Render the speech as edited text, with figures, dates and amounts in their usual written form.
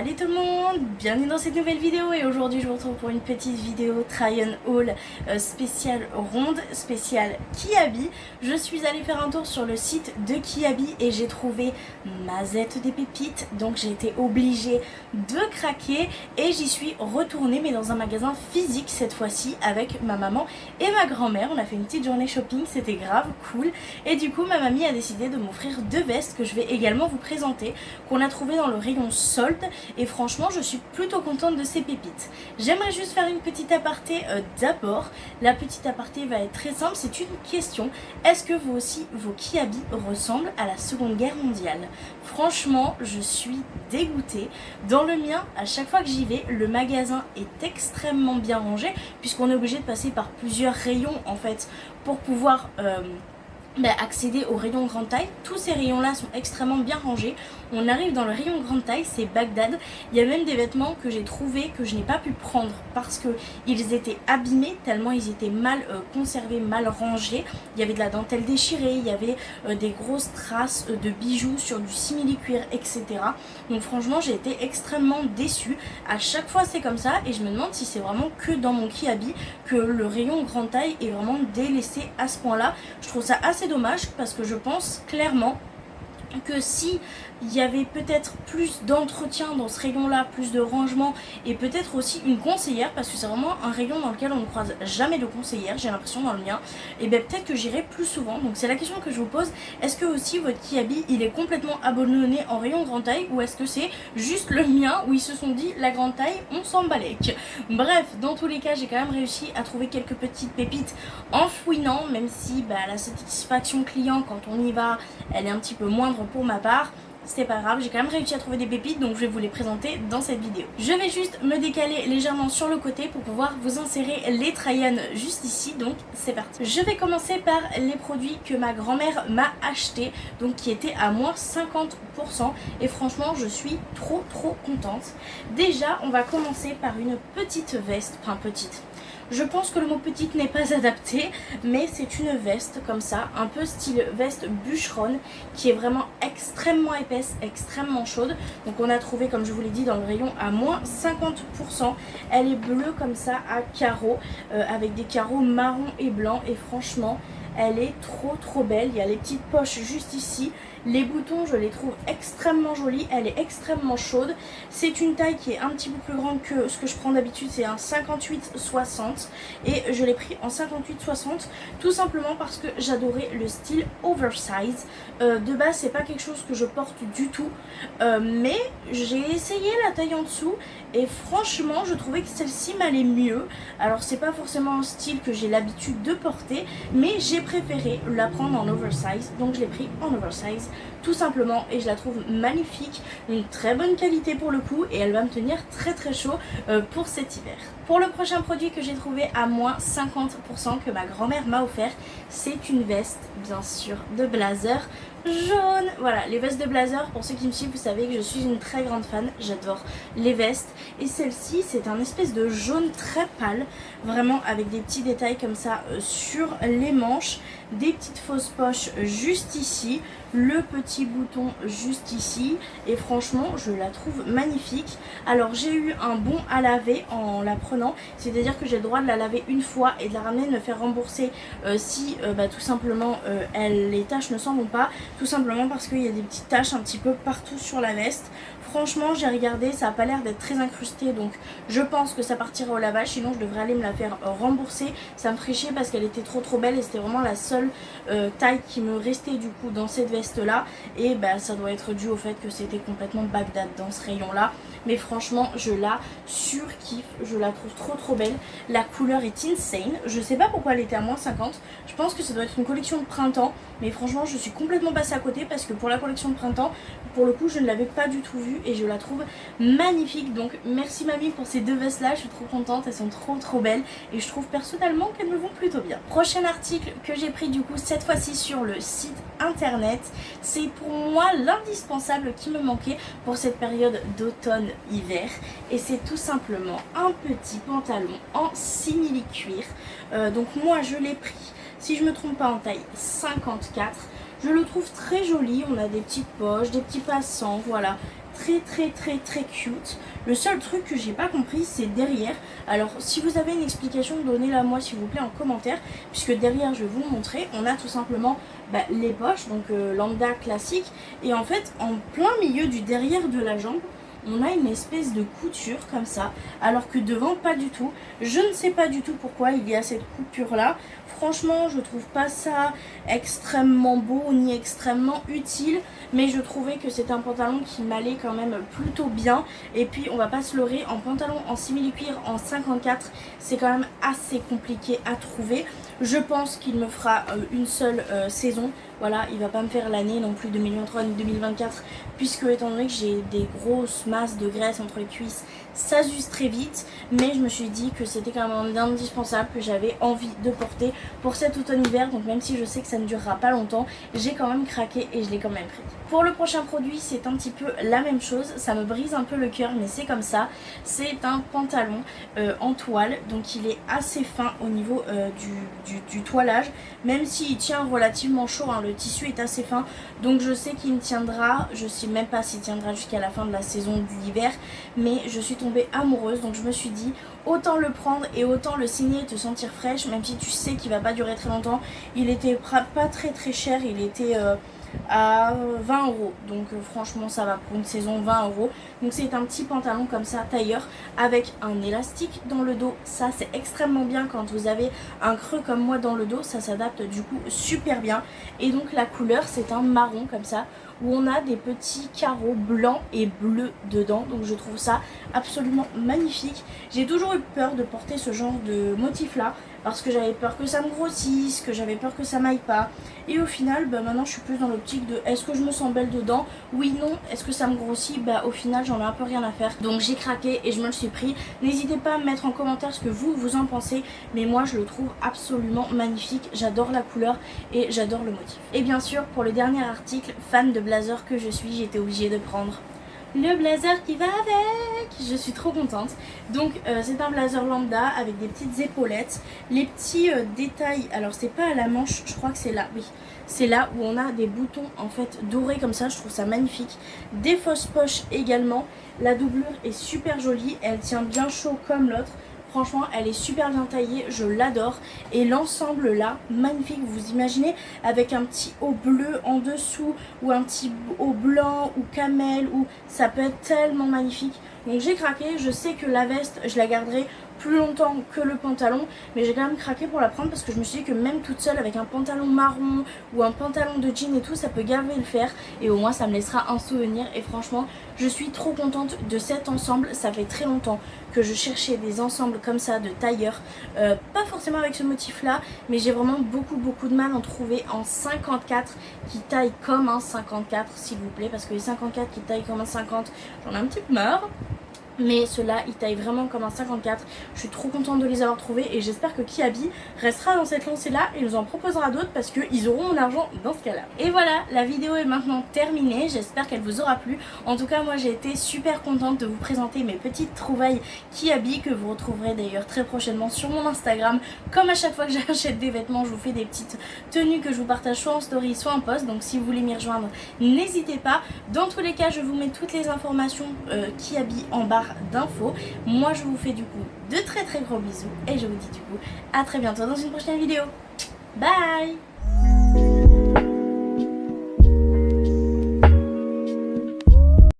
Salut tout le monde, bienvenue dans cette nouvelle vidéo et aujourd'hui je vous retrouve pour une petite vidéo try on haul spéciale ronde, spéciale Kiabi. Je suis allée faire un tour sur le site de Kiabi et j'ai trouvé mazette des pépites, donc j'ai été obligée de craquer et j'y suis retournée mais dans un magasin physique cette fois-ci avec ma maman et ma grand-mère. On a fait une petite journée shopping, c'était grave cool et du coup ma mamie a décidé de m'offrir deux vestes que je vais également vous présenter, qu'on a trouvé dans le rayon solde et franchement je suis plutôt contente de ces pépites. J'aimerais juste faire une petite aparté d'abord. La petite aparté va être très simple, c'est une question. Est-ce que vous aussi vos Kiabi ressemblent à la Seconde Guerre mondiale? Franchement je suis dégoûtée. Dans le mien, à chaque fois que j'y vais, le magasin est extrêmement bien rangé puisqu'on est obligé de passer par plusieurs rayons en fait pour pouvoir accéder au rayon grande taille. Tous ces rayons là sont extrêmement bien rangés. On arrive dans le rayon grande taille, c'est Bagdad. Il y a même des vêtements que j'ai trouvés que je n'ai pas pu prendre parce que ils étaient abîmés tellement ils étaient mal conservés, mal rangés. Il y avait de la dentelle déchirée, il y avait des grosses traces de bijoux sur du simili-cuir, etc. Donc franchement j'ai été extrêmement déçue. À chaque fois c'est comme ça et je me demande si c'est vraiment que dans mon Kiabi que le rayon grande taille est vraiment délaissé à ce point là. Je trouve ça assez dommage parce que je pense clairement que si il y avait peut-être plus d'entretien dans ce rayon là, plus de rangement et peut-être aussi une conseillère parce que c'est vraiment un rayon dans lequel on ne croise jamais de conseillère, j'ai l'impression dans le mien, et bien peut-être que j'irai plus souvent. Donc c'est la question que je vous pose, est-ce que aussi votre Kiabi il est complètement abandonné en rayon grande taille ou est-ce que c'est juste le mien où ils se sont dit la grande taille on s'en balèque. Bref, dans tous les cas j'ai quand même réussi à trouver quelques petites pépites en fouinant, même si la satisfaction client quand on y va elle est un petit peu moindre pour ma part. C'est pas grave, j'ai quand même réussi à trouver des pépites donc je vais vous les présenter dans cette vidéo. Je vais juste me décaler légèrement sur le côté pour pouvoir vous insérer les try-on juste ici, donc c'est parti. Je vais commencer par les produits que ma grand-mère m'a achetés, donc qui étaient à moins 50% et franchement je suis trop contente. Déjà on va commencer par une petite veste, enfin petite. Je pense que le mot petite n'est pas adapté, mais c'est une veste comme ça, un peu style veste bûcheronne, qui est vraiment extrêmement épaisse, extrêmement chaude. Donc on a trouvé, comme je vous l'ai dit, dans le rayon à moins 50%. Elle est bleue comme ça à carreaux, avec des carreaux marron et blanc. Et franchement, elle est trop belle. Il y a les petites poches juste ici. Les boutons je les trouve extrêmement jolis, elle est extrêmement chaude. C'est une taille qui est un petit peu plus grande que ce que je prends d'habitude, c'est un 58-60 et je l'ai pris en 58-60 tout simplement parce que j'adorais le style oversize. De base c'est pas quelque chose que je porte du tout, mais j'ai essayé la taille en dessous et franchement je trouvais que celle-ci m'allait mieux. Alors c'est pas forcément un style que j'ai l'habitude de porter, mais j'ai préféré la prendre en oversize, donc je l'ai pris en oversize tout simplement et je la trouve magnifique, une très bonne qualité pour le coup et elle va me tenir très chaud pour cet hiver. Pour le prochain produit que j'ai trouvé à moins 50% que ma grand-mère m'a offert, c'est une veste bien sûr de blazer jaune. Voilà, les vestes de blazer, pour ceux qui me suivent vous savez que je suis une très grande fan, j'adore les vestes et celle-ci c'est un espèce de jaune très pâle, vraiment avec des petits détails comme ça sur les manches, des petites fausses poches juste ici, le petit bouton juste ici et franchement je la trouve magnifique. Alors j'ai eu un bon à laver en la prenant, c'est à dire que j'ai le droit de la laver une fois et de la ramener, de me faire rembourser si tout simplement les taches ne s'en vont pas, tout simplement parce qu'il y a des petites taches un petit peu partout sur la veste. Franchement j'ai regardé, ça n'a pas l'air d'être très incrusté donc je pense que ça partira au lavage, sinon je devrais aller me la faire rembourser. Ça me ferait chier parce qu'elle était trop belle et c'était vraiment la seule taille qui me restait du coup dans cette veste là et ça doit être dû au fait que c'était complètement Bagdad dans ce rayon là. Mais franchement je la surkiffe, je la trouve trop belle, la couleur est insane. Je sais pas pourquoi elle était à moins 50, je pense que ça doit être une collection de printemps, mais franchement je suis complètement passée à côté parce que pour la collection de printemps pour le coup je ne l'avais pas du tout vue et je la trouve magnifique. Donc merci mamie pour ces deux vestes là, je suis trop contente, elles sont trop belles et je trouve personnellement qu'elles me vont plutôt bien. Prochain article que j'ai pris du coup cette fois-ci sur le site internet, c'est pour moi l'indispensable qui me manquait pour cette période d'automne-hiver et c'est tout simplement un petit pantalon en simili-cuir. Donc moi je l'ai pris, si je me trompe pas, en taille 54. Je le trouve très joli, on a des petites poches, des petits passants, voilà, très cute. Le seul truc que j'ai pas compris c'est derrière. Alors si vous avez une explication, donnez-la moi s'il vous plaît en commentaire, puisque derrière je vais vous le montrer. On a tout simplement les poches, donc lambda classique, et en fait en plein milieu du derrière de la jambe on a une espèce de couture comme ça, alors que devant pas du tout. Je ne sais pas du tout pourquoi il y a cette coupure là. Franchement je trouve pas ça extrêmement beau ni extrêmement utile, mais je trouvais que c'est un pantalon qui m'allait quand même plutôt bien. Et puis on va pas se leurrer, en pantalon en simili-cuir en 54 c'est quand même assez compliqué à trouver. Je pense qu'il me fera une seule saison. Voilà, il va pas me faire l'année non plus 2023 ni 2024, puisque étant donné que j'ai des grosses masses de graisse entre les cuisses, ça s'use très vite. Mais je me suis dit que c'était quand même indispensable, que j'avais envie de porter pour cet automne-hiver. Donc même si je sais que ça ne durera pas longtemps, j'ai quand même craqué et je l'ai quand même pris. Pour le prochain produit, c'est un petit peu la même chose. Ça me brise un peu le cœur, mais c'est comme ça. C'est un pantalon en toile, donc il est assez fin au niveau du toilage, même s'il tient relativement chaud, hein. Le tissu est assez fin, donc je sais qu'il me tiendra. Je sais même pas s'il tiendra jusqu'à la fin de la saison de l'hiver, mais je suis tombée amoureuse, donc je me suis dit autant le prendre et autant le signer et te sentir fraîche, même si tu sais qu'il va pas durer très longtemps. Il était pas très cher, il était à 20 €, donc franchement ça va pour une saison, 20 €. Donc c'est un petit pantalon comme ça tailleur avec un élastique dans le dos. Ça c'est extrêmement bien quand vous avez un creux comme moi dans le dos, ça s'adapte du coup super bien. Et donc la couleur c'est un marron comme ça, où on a des petits carreaux blancs et bleus dedans, donc je trouve ça absolument magnifique. J'ai toujours eu peur de porter ce genre de motif là, parce que j'avais peur que ça me grossisse, que j'avais peur que ça m'aille pas. Et au final, maintenant je suis plus dans l'optique de est-ce que je me sens belle dedans? Oui, non. Est-ce que ça me grossit? Au final j'en ai un peu rien à faire. Donc j'ai craqué et je me le suis pris. N'hésitez pas à me mettre en commentaire ce que vous en pensez. Mais moi je le trouve absolument magnifique. J'adore la couleur et j'adore le motif. Et bien sûr, pour le dernier article, fan de blazer que je suis, j'étais obligée de prendre le blazer qui va avec. Je suis trop contente. Donc c'est un blazer lambda avec des petites épaulettes, les petits détails. Alors c'est pas à la manche, je crois que c'est là. Oui, c'est là où on a des boutons en fait dorés comme ça. Je trouve ça magnifique. Des fausses poches également. La doublure est super jolie, elle tient bien chaud comme l'autre. Franchement elle est super bien taillée, je l'adore. Et l'ensemble là, magnifique. Vous imaginez avec un petit haut bleu en dessous, ou un petit haut blanc ou camel, ou ça peut être tellement magnifique. Donc j'ai craqué. Je sais que la veste je la garderai plus longtemps que le pantalon, mais j'ai quand même craqué pour la prendre parce que je me suis dit que même toute seule avec un pantalon marron ou un pantalon de jean et tout, ça peut gaver le faire, et au moins ça me laissera un souvenir. Et franchement je suis trop contente de cet ensemble. Ça fait très longtemps que je cherchais des ensembles comme ça de tailleur, pas forcément avec ce motif là, mais j'ai vraiment beaucoup de mal à en trouver en 54 qui taille comme un 54 s'il vous plaît, parce que les 54 qui taillent comme un 50 j'en ai un petit peu marre. Mais ceux-là, ils taillent vraiment comme un 54. Je suis trop contente de les avoir trouvés et j'espère que Kiabi restera dans cette lancée-là et nous en proposera d'autres parce qu'ils auront mon argent dans ce cas-là. Et voilà, la vidéo est maintenant terminée. J'espère qu'elle vous aura plu. En tout cas, moi, j'ai été super contente de vous présenter mes petites trouvailles Kiabi que vous retrouverez d'ailleurs très prochainement sur mon Instagram. Comme à chaque fois que j'achète des vêtements, je vous fais des petites tenues que je vous partage soit en story, soit en post. Donc si vous voulez m'y rejoindre, n'hésitez pas. Dans tous les cas, je vous mets toutes les informations Kiabi en barre d'infos. Moi je vous fais du coup de très gros bisous et je vous dis du coup à très bientôt dans une prochaine vidéo. Bye.